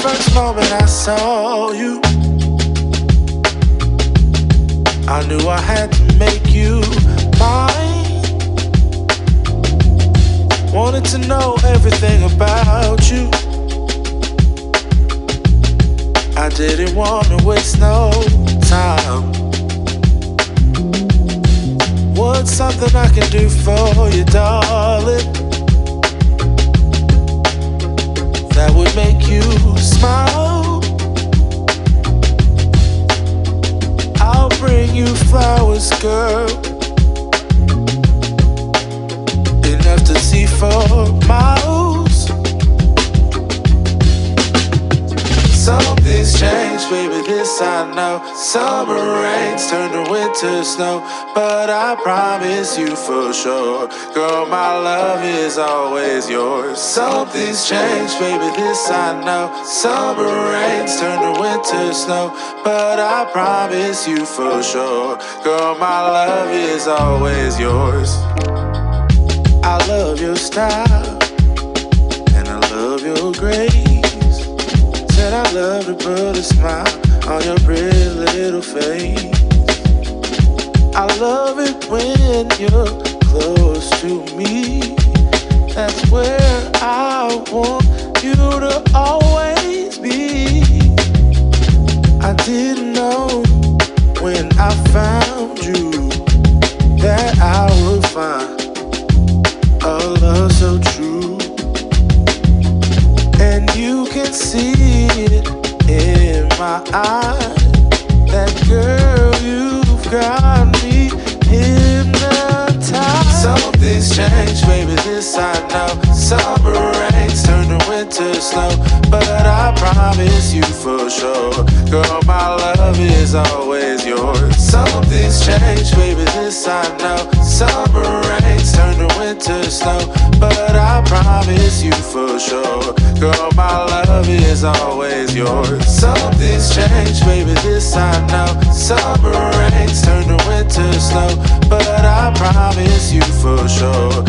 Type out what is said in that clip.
first moment I saw you, I knew I had to make you mine. Wanted to know everything about you. I didn't want to waste no time. What's something I can do for you, darling, that would make you smile? I'll bring you flowers, girl, enough to see for miles. Something's changed, baby, this I know. Summer rains turn to winter snow, but I promise you for sure, girl, my love is always yours. Something's changed, baby, this I know. Summer rains turn to winter snow, but I promise you for sure, girl, my love is always yours. I love your style, and I love your grace. Said I love to put a smile on your pretty little face. I love it when you're close to me. That's where I want you to always be. I didn't know when I found you that I would find a love so true. And you can see it in my eyes, that girl, you've got me hypnotized. Something's changed, baby, this I know. Summer rains turn to winter snow, but I promise you for sure, girl, my love is always yours. Something's changed, baby, this I know. Summer rains turn to winter snow, but I promise you for sure, girl, my love is always yours. Something's changed, baby, this I know. Summer rains turn to winter snow, but I promise you for sure.